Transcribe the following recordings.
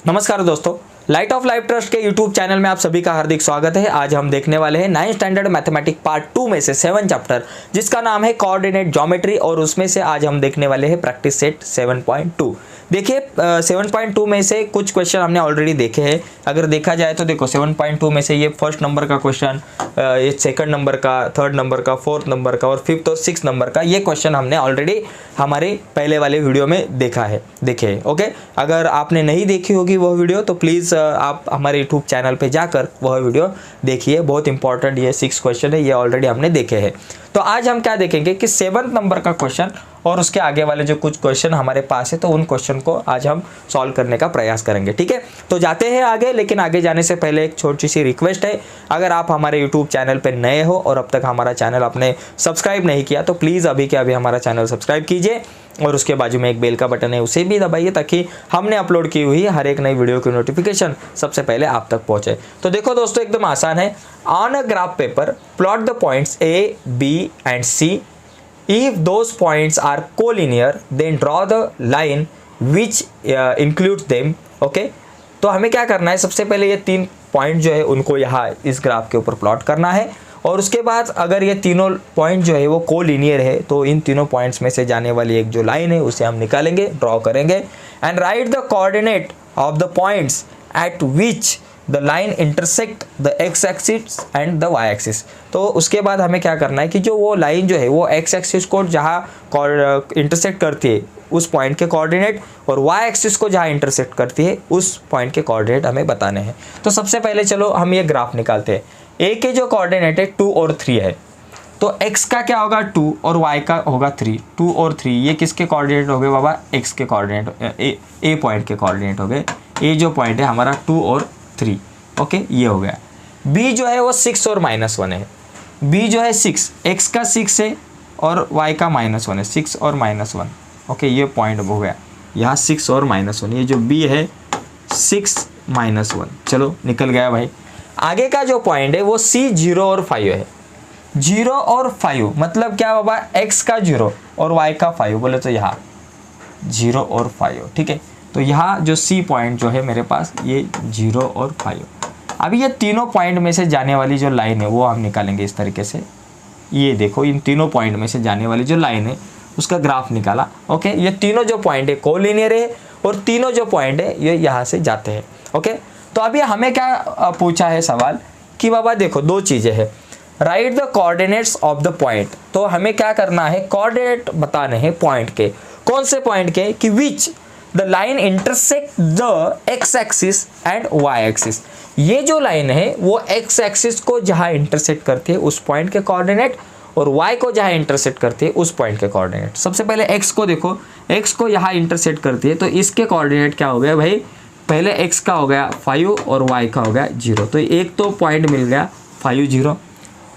नमस्कार दोस्तों, light of life trust के यूट्यूब चैनल में आप सभी का हार्दिक स्वागत है। आज हम देखने वाले हैं 9th स्टैंडर्ड मैथमेटिक्स पार्ट 2 में से 7 चैप्टर जिसका नाम है कोऑर्डिनेट ज्योमेट्री और उसमें से आज हम देखने वाले हैं प्रैक्टिस सेट 7.2। देखिए 7.2 में से कुछ क्वेश्चन हमने ऑलरेडी देखे हैं। अगर देखा जाए तो देखो 7.2 में से ये फर्स्ट नंबर का क्वेश्चन, ये सेकंड नंबर का, थर्ड नंबर का, फोर्थ नंबर का और फिफ्थ और सिक्स नंबर का ये क्वेश्चन हमने ऑलरेडी हमारे पहले वाले वीडियो में देखे। ओके, अगर आपने नहीं देखी होगी वह वीडियो तो प्लीज़ आप हमारे यूट्यूब चैनल पे जाकर वह वीडियो देखिए। बहुत इंपॉर्टेंट ये 6 क्वेश्चन है, ये ऑलरेडी हमने देखे हैं। तो आज हम क्या देखेंगे कि 7th नंबर का क्वेश्चन और उसके आगे वाले जो कुछ क्वेश्चन हमारे पास है तो उन क्वेश्चन को आज हम सॉल्व करने का प्रयास करेंगे। ठीक है, तो जाते हैं आगे। लेकिन आगे जाने से पहले एक छोटी सी रिक्वेस्ट है, अगर आप हमारे यूट्यूब चैनल पर नए हो और अब तक हमारा चैनल आपने सब्सक्राइब नहीं किया तो प्लीज़ अभी के अभी हमारा चैनल सब्सक्राइब कीजिए और उसके बाजू में एक बेल का बटन है उसे भी दबाइए ताकि हमने अपलोड की हुई हर एक नई वीडियो की नोटिफिकेशन सबसे पहले आप तक पहुंचे। तो देखो दोस्तों, एकदम आसान है। On a graph paper plot the points A, B and C. If those points are collinear, then draw the line which includes them. Okay, तो हमें क्या करना है, सबसे पहले ये 3 पॉइंट जो है उनको यहाँ इस ग्राफ के ऊपर प्लॉट करना है और उसके बाद अगर ये तीनों पॉइंट जो है वो कोलिनियर है तो इन तीनों पॉइंट्स में से जाने वाली एक जो लाइन है उसे हम निकालेंगे, ड्रॉ करेंगे and write the coordinate of the points at which the line intersect the X axis and the Y axis. तो उसके बाद हमें क्या करना है कि जो वो लाइन जो है वो एक्स एक्सिस को जहाँ इंटरसेक्ट करती है उस पॉइंट के कोऑर्डिनेट और वाई एक्सिस को जहाँ इंटरसेक्ट करती है उस पॉइंट के कोऑर्डिनेट हमें बताने हैं। तो सबसे पहले चलो हम ये ग्राफ निकालते हैं। ए के जो कोऑर्डिनेट है 2 और 3 है, तो x का क्या होगा 2 और y का होगा 3। 2 और 3 ये किसके कोऑर्डिनेट हो गए बाबा? x के कोऑर्डिनेट, ए पॉइंट के कोऑर्डिनेट हो गए। ए जो पॉइंट है हमारा 2 और 3, ओके, ये हो गया। b जो है वो 6 और -1 है। b जो है 6, x का 6 है और y का -1 है, 6 और -1, ओके, ये पॉइंट हो गया यहाँ 6 और -1। ये जो b है 6 -1, चलो निकल गया भाई। आगे का जो पॉइंट है वो c 0 और 5 है। 0 और 5 मतलब क्या बाबा? x का 0 और y का 5, बोले तो यहाँ 0 और 5, ठीक है। तो यहाँ जो c पॉइंट जो है मेरे पास ये 0 और 5। अभी ये तीनों पॉइंट में से जाने वाली जो लाइन है वो हम निकालेंगे इस तरीके से। ये देखो, इन तीनों पॉइंट में से जाने वाली जो लाइन है उसका ग्राफ निकाला। ओके, ये तीनों जो पॉइंट है कोलिनियर है और तीनों जो पॉइंट है ये यहाँ से जाते हैं। ओके, तो अभी हमें क्या पूछा है सवाल कि बाबा देखो 2 चीज़ें हैं, right the coordinates of the point. तो हमें क्या करना है, कोऑर्डिनेट बताने हैं पॉइंट के। कौन से पॉइंट के? कि which the line intersect the X axis and Y axis. ये जो लाइन है वो एक्स एक्सिस को जहाँ इंटरसेक्ट करती है उस पॉइंट के कोऑर्डिनेट और y को जहाँ इंटरसेक्ट करती है उस पॉइंट के कोऑर्डिनेट। सबसे पहले x को देखो, x को यहाँ इंटरसेक्ट करती है तो इसके कोऑर्डिनेट क्या हो गया भाई? पहले x का हो गया 5 और y का हो गया 0। तो एक तो पॉइंट मिल गया 5 0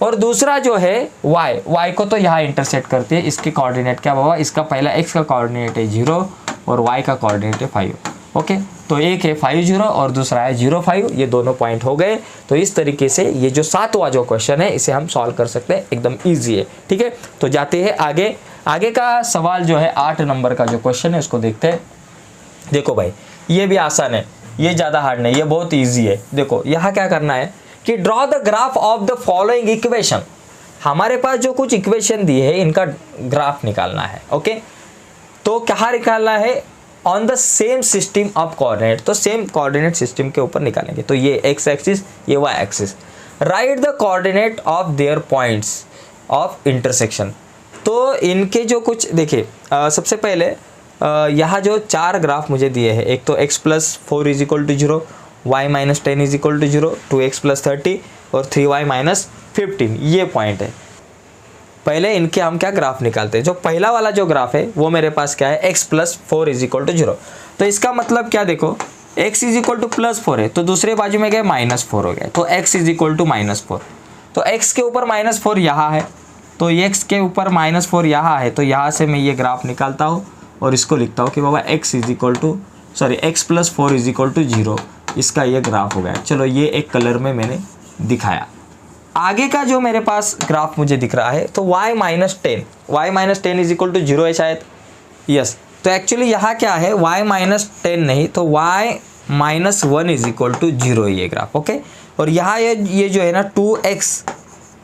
और दूसरा जो है y को तो यहाँ इंटरसेक्ट करती है, इसके कोऑर्डिनेट क्या होगा? इसका पहला x का कोऑर्डिनेट है 0 और y का कोऑर्डिनेट है 5। ओके, तो एक है 5 0 और दूसरा है 0 5, ये दोनों पॉइंट हो गए। तो इस तरीके से ये जो 7वां जो क्वेश्चन है इसे हम सॉल्व कर सकते हैं, एकदम ईजी है। ठीक है, तो जाते हैं आगे। आगे का सवाल जो है 8 नंबर का जो क्वेश्चन है उसको देखते हैं। देखो भाई, ये भी आसान है, ये ज़्यादा हार्ड नहीं, ये बहुत ईजी है। देखो यहाँ क्या करना है कि draw the graph of the following equation. हमारे पास जो कुछ इक्वेशन दिए है इनका ग्राफ निकालना है। ओके, तो क्या निकालना है? On the same system of coordinate, तो सेम कोऑर्डिनेट सिस्टम के ऊपर निकालेंगे। तो ये एक्स एक्सिस, ये Y axis. Write the coordinate of their points of intersection. तो इनके जो कुछ देखिए, सबसे पहले यहाँ जो 4 ग्राफ मुझे दिए हैं, एक तो x + 4 = 0, y - 10 = 0, 2x + 30 और 3y - 15, ये पॉइंट है। पहले इनके हम क्या ग्राफ निकालते हैं। जो पहला वाला जो ग्राफ है वो मेरे पास क्या है? x + 4 = 0। तो इसका मतलब क्या देखो, x = +4 है तो दूसरे बाजू में गए -4 हो गया, तो x = -4। तो x के ऊपर -4 यहाँ है, तो x के ऊपर -4 यहाँ है, तो यहाँ से मैं ये ग्राफ निकालता हूँ और इसको लिखता हूँ कि बाबा x + 4 = 0, इसका ये ग्राफ हो गया। चलो ये एक कलर में मैंने दिखाया। आगे का जो मेरे पास ग्राफ मुझे दिख रहा है तो y - 10 = 0 है शायद, यस। तो एक्चुअली यहाँ क्या है, y - 10 नहीं तो y -1 इज इक्वल टू 0 ये ग्राफ, ओके। और यहाँ ये जो है ना 2x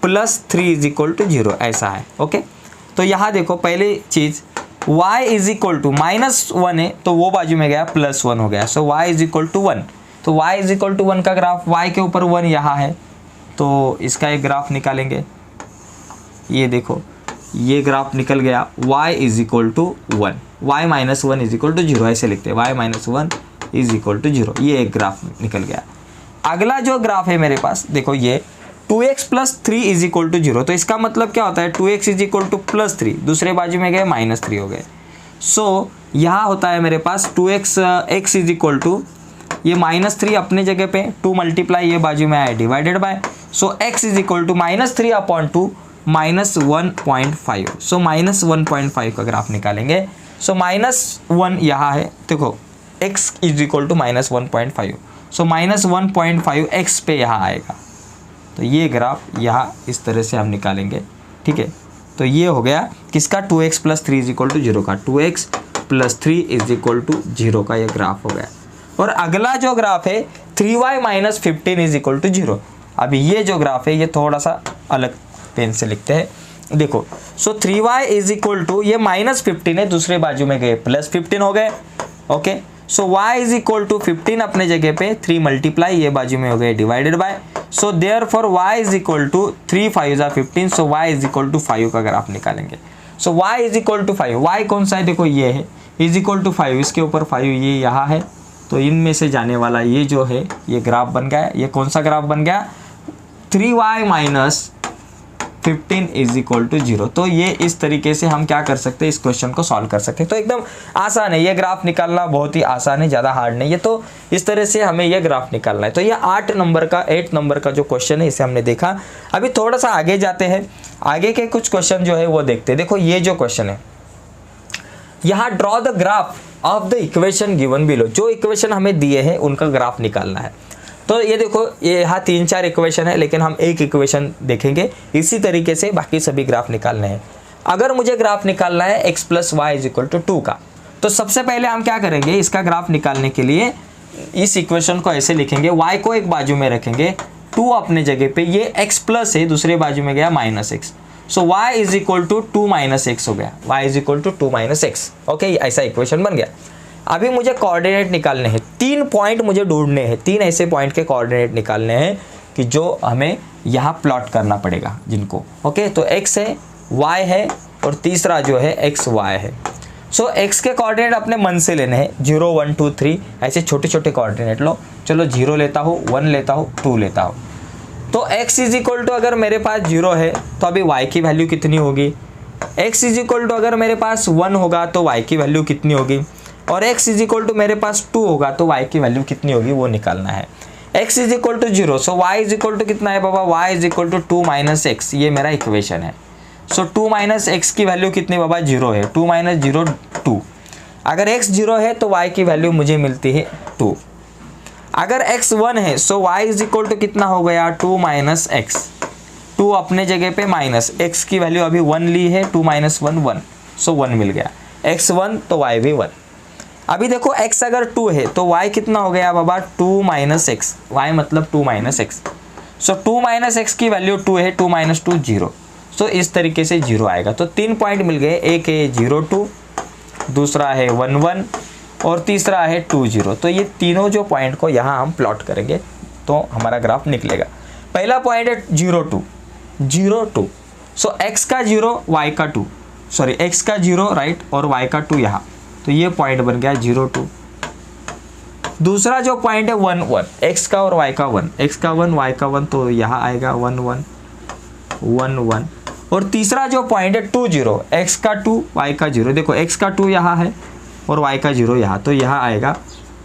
plus 3 is equal to 0 ऐसा है, ओके। तो यहाँ देखो पहली चीज़ y इज इक्वल टू -1 है तो वो बाजू में गया +1 हो गया, सो y इज इक्वल टू 1। तो y इज इक्वल टू 1 का ग्राफ, y के ऊपर 1 यहाँ है तो इसका एक ग्राफ निकालेंगे। ये देखो ये ग्राफ निकल गया, y is equal to 1, y -1 is equal to 0 ऐसे लिखते हैं, y -1 इज इक्वल टू 0, ये एक ग्राफ निकल गया। अगला जो ग्राफ है मेरे पास देखो ये 2x plus 3 is equal to 0, तो इसका मतलब क्या होता है 2x इज इक्वल टू +3, दूसरे बाजू में गए -3 हो गए। सो यहाँ होता है मेरे पास 2x x is equal to ये -3 अपने जगह पे 2 मल्टीप्लाई ये बाजू में आए divided by, so x is equal to -3/2 -1.5, so -1.5 का ग्राफ निकालेंगे। सो -1 यहाँ है देखो x is equal to -1.5, so -1.5 x पे यहाँ आएगा, तो ये ग्राफ यहाँ इस तरह से हम निकालेंगे, ठीक है। तो ये हो गया किसका 2x plus 3 is equal to 0 का, 2x plus 3 is equal to 0 का ये ग्राफ हो गया। और अगला जो ग्राफ है 3y minus 15 is equal to 0। अभी ये जो ग्राफ है ये थोड़ा सा अलग पेन से लिखते हैं, देखो। सो 3y इज इक्वल टू ये -15 है, दूसरे बाजू में गए +15 हो गए, okay. So y is equal to 15 अपने जगह पे 3 मल्टीप्लाई ये बाजू में हो गए divided by, so therefore y is equal to 3 5 15, so y is equal to 5 का ग्राफ निकालेंगे। So y is equal to 5, y कौन सा है देखो ये है इज इक्वल टू 5, इसके ऊपर 5 ये यहाँ है, तो इनमें से जाने वाला ये जो है ये ग्राफ बन गया। ये कौन सा ग्राफ बन गया 3y minus 15 is equal to 0। तो ये इस तरीके से हम क्या कर सकते हैं, इस क्वेश्चन को सॉल्व कर सकते हैं। तो एकदम आसान है ये ग्राफ निकालना, बहुत ही आसान है, ज़्यादा हार्ड नहीं है। तो इस तरह से हमें ये ग्राफ निकालना है। तो ये 8 नंबर का जो क्वेश्चन है इसे हमने देखा। अभी थोड़ा सा आगे जाते हैं, आगे के कुछ क्वेश्चन जो है वो देखते हैं। देखो ये जो क्वेश्चन है यहाँ draw the graph of the equation given below, जो इक्वेशन हमें दिए हैं उनका ग्राफ निकालना है। तो ये देखो ये यहाँ 3-4 इक्वेशन है, लेकिन हम एक इक्वेशन देखेंगे, इसी तरीके से बाकी सभी ग्राफ निकालने हैं। अगर मुझे ग्राफ निकालना है x plus Y is equal to 2 का, तो सबसे पहले हम क्या करेंगे, इसका ग्राफ निकालने के लिए इस इक्वेशन को ऐसे लिखेंगे, y को एक बाजू में रखेंगे, 2 अपने जगह पे, ये x प्लस है, दूसरे बाजू में गया -x, so y is equal to 2 - x हो गया, y is equal to 2 - x, okay. ऐसा इक्वेशन बन गया। अभी मुझे कोऑर्डिनेट निकालने हैं, 3 पॉइंट मुझे ढूंढने हैं, 3 ऐसे पॉइंट के कोऑर्डिनेट निकालने हैं कि जो हमें यहाँ प्लॉट करना पड़ेगा जिनको, ओके। तो x है, y है और तीसरा जो है x y है। सो x के कोऑर्डिनेट अपने मन से लेने हैं, 0 1 2 3 ऐसे छोटे छोटे कोऑर्डिनेट लो। चलो 0 लेता हूँ, 1 लेता हूँ, 2 लेता हूँ। तो x इज इक्वल टू अगर मेरे पास 0 है तो अभी y की वैल्यू कितनी होगी, x इज इक्वल टू अगर मेरे पास 1 होगा तो y की वैल्यू कितनी होगी, और x इज इक्वल टू मेरे पास 2 होगा तो y की वैल्यू कितनी होगी वो निकालना है। x is equal to 0, so y is equal to कितना है बाबा, y is equal to 2 - x, ये मेरा इक्वेशन है। सो 2 - x की वैल्यू कितनी बाबा, 0 है, 2 - 0 2। अगर x 0 है तो y की वैल्यू मुझे मिलती है 2। अगर x 1 है सो y इज इक्वल टू कितना हो गया, 2 - x, 2 अपने जगह पे माइनस, x की वैल्यू अभी 1 ली है, 2 - 1 1, सो 1 मिल गया, x 1 तो y भी 1। अभी देखो x अगर 2 है तो y कितना हो गया बाबा, 2 - x, y मतलब 2 - x, सो 2 - x की वैल्यू 2 है, 2 - 2 0, सो इस तरीके से 0 आएगा। तो 3 पॉइंट मिल गए, एक है 0 2, दूसरा है 1 1 और तीसरा है 2 0। तो ये तीनों जो पॉइंट को यहाँ हम प्लॉट करेंगे तो हमारा ग्राफ निकलेगा। पहला पॉइंट है 0 2 0 2, सो x का 0 y का 2, सॉरी x का 0 राइट और y का 2 यहाँ, तो ये पॉइंट बन गया 0 2। दूसरा जो पॉइंट है 1 1, x का और y का 1, x का 1 y का 1, तो यहाँ आएगा 1 1 1 1। और तीसरा जो पॉइंट है 2 0, x का 2 y का 0, देखो x का 2 यहाँ है और y का 0 यहाँ, तो यहाँ आएगा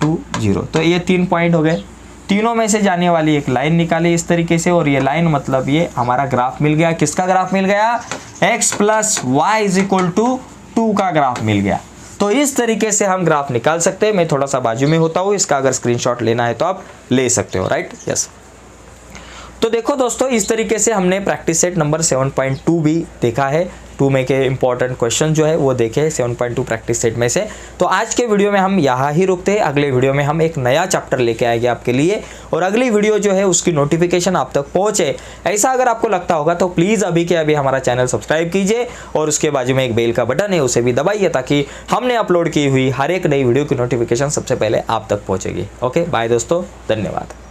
2 0। तो ये 3 पॉइंट हो गए। तीनों में से जाने वाली एक लाइन निकाली इस तरीके से, और ये लाइन मतलब ये हमारा ग्राफ मिल गया। किसका ग्राफ मिल गया, x plus Y is equal to 2 का ग्राफ मिल गया। तो इस तरीके से हम ग्राफ निकाल सकते हैं। मैं थोड़ा सा बाजू में होता हूँ, इसका अगर स्क्रीनशॉट लेना है तो आप ले सकते हो, राइट, यस। तो देखो दोस्तों, इस तरीके से हमने प्रैक्टिस सेट नंबर 7.2 भी देखा है। 2 में के इंपॉर्टेंट क्वेश्चन जो है वो देखे 7.2 प्रैक्टिस सेट में से। तो आज के वीडियो में हम यहाँ ही रुकते हैं, अगले वीडियो में हम एक नया चैप्टर लेके आएंगे आपके लिए और अगली वीडियो जो है उसकी नोटिफिकेशन आप तक पहुंचे, ऐसा अगर आपको लगता होगा तो प्लीज़ अभी के अभी हमारा चैनल सब्सक्राइब कीजिए और उसके बाजू में एक बेल का बटन है उसे भी दबाइए ताकि हमने अपलोड की हुई हर एक नई वीडियो की नोटिफिकेशन सबसे पहले आप तक पहुंचेगी। ओके बाय दोस्तों, धन्यवाद।